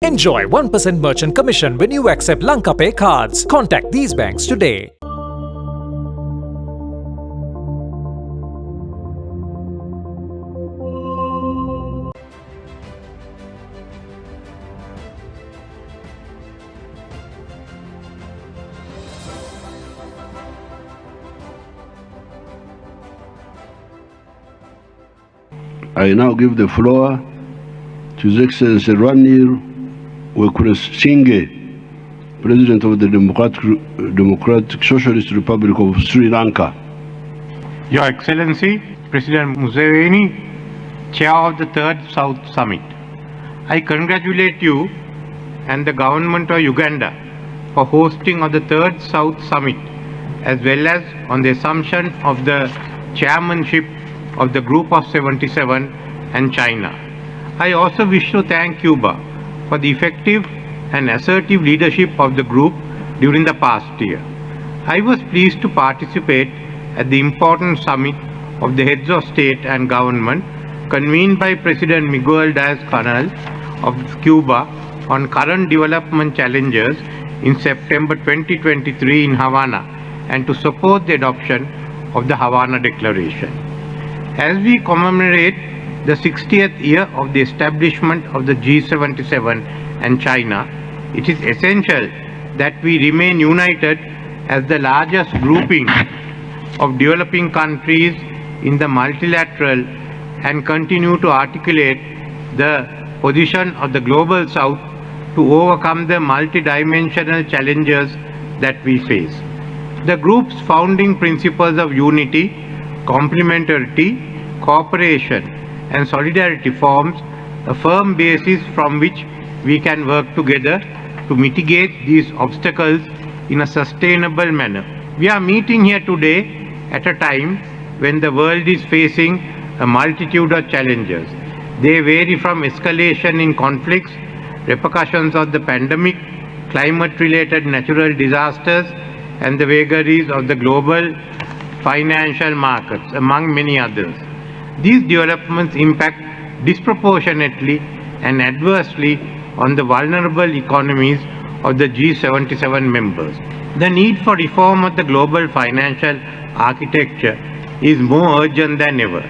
Enjoy 1% merchant commission when you accept Lanka Pay cards. Contact these banks today. I now give the floor to His Excellency Ranil Wickremesinghe, President of the Democratic Socialist Republic of Sri Lanka. Your Excellency, President Museveni, Chair of the Third South Summit, I congratulate you and the government of Uganda for hosting of the Third South Summit, as well as on the assumption of the chairmanship of the Group of 77 and China. I also wish to thank Cuba for the effective and assertive leadership of the group during the past year. I was pleased to participate at the important summit of the heads of state and government convened by President Miguel Diaz-Canel of Cuba on current development challenges in September 2023 in Havana, and to support the adoption of the Havana Declaration. As we commemorate the 60th year of the establishment of the G77 and China, it is essential that we remain united as the largest grouping of developing countries in the multilateral and continue to articulate the position of the Global South to overcome the multidimensional challenges that we face. The group's founding principles of unity, complementarity, cooperation and solidarity forms a firm basis from which we can work together to mitigate these obstacles in a sustainable manner. We are meeting here today at a time when the world is facing a multitude of challenges. They vary from escalation in conflicts, repercussions of the pandemic, climate-related natural disasters, and the vagaries of the global financial markets, among many others. These developments impact disproportionately and adversely on the vulnerable economies of the G77 members. The need for reform of the global financial architecture is more urgent than ever.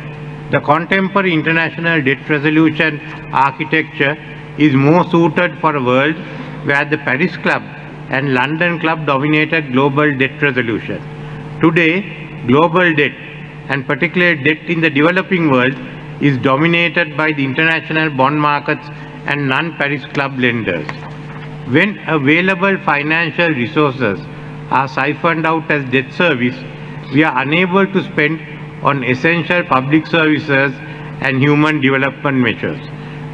The contemporary international debt resolution architecture is more suited for a world where the Paris Club and London Club dominated global debt resolution. Today, global debt, and particularly debt in the developing world, is dominated by the international bond markets and non-Paris Club lenders. When available financial resources are siphoned out as debt service, we are unable to spend on essential public services and human development measures,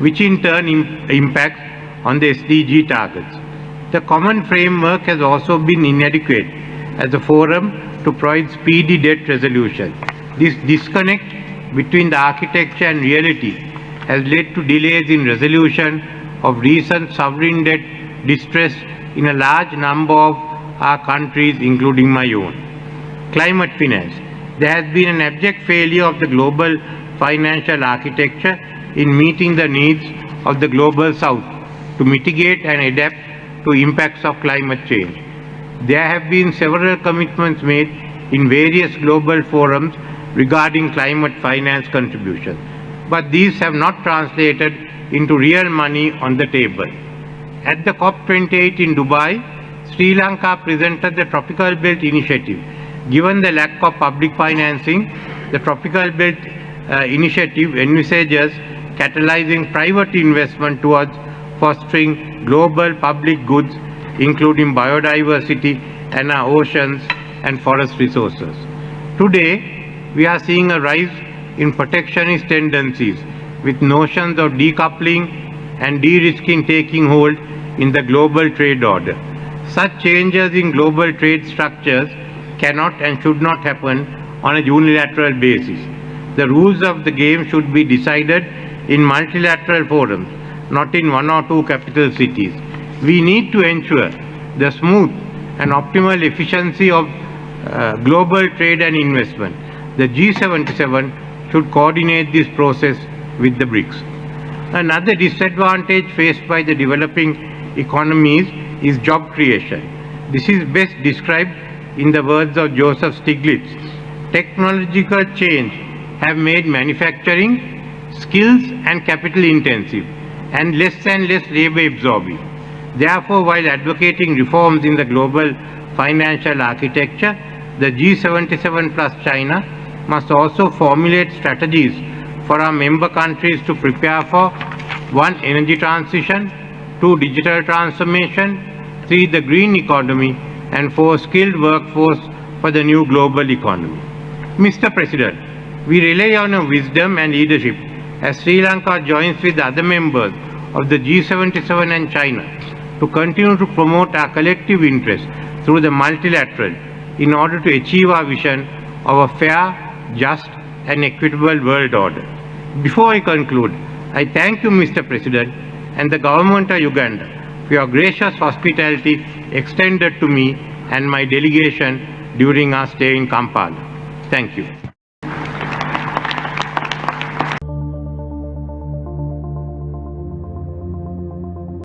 which in turn impacts on the SDG targets. The common framework has also been inadequate as a forum to provide speedy debt resolution. This disconnect between the architecture and reality has led to delays in resolution of recent sovereign debt distress in a large number of our countries, including my own. Climate finance. There has been an abject failure of the global financial architecture in meeting the needs of the Global South to mitigate and adapt to impacts of climate change. There have been several commitments made in various global forums regarding climate finance contributions, but these have not translated into real money on the table. At the COP28 in Dubai, Sri Lanka presented the Tropical Belt Initiative. Given the lack of public financing, the Tropical Belt Initiative envisages catalyzing private investment towards fostering global public goods, including biodiversity and our oceans and forest resources. Today, we are seeing a rise in protectionist tendencies, with notions of decoupling and de-risking taking hold in the global trade order. Such changes in global trade structures cannot and should not happen on a unilateral basis. The rules of the game should be decided in multilateral forums, not in one or two capital cities. We need to ensure the smooth and optimal efficiency of global trade and investment. The G77 should coordinate this process with the BRICS. Another disadvantage faced by the developing economies is job creation. This is best described in the words of Joseph Stiglitz. Technological change have made manufacturing skills and capital intensive and less labor absorbing. Therefore, while advocating reforms in the global financial architecture, the G77 plus China must also formulate strategies for our member countries to prepare for 1. Energy transition, 2. Digital transformation, 3. The green economy, and 4. Skilled workforce for the new global economy. Mr. President, we rely on your wisdom and leadership as Sri Lanka joins with other members of the G77 and China to continue to promote our collective interests through the multilateral in order to achieve our vision of a fair, just and equitable world order. Before I conclude, I thank you, Mr. President, and the government of Uganda for your gracious hospitality extended to me and my delegation during our stay in Kampala. Thank you.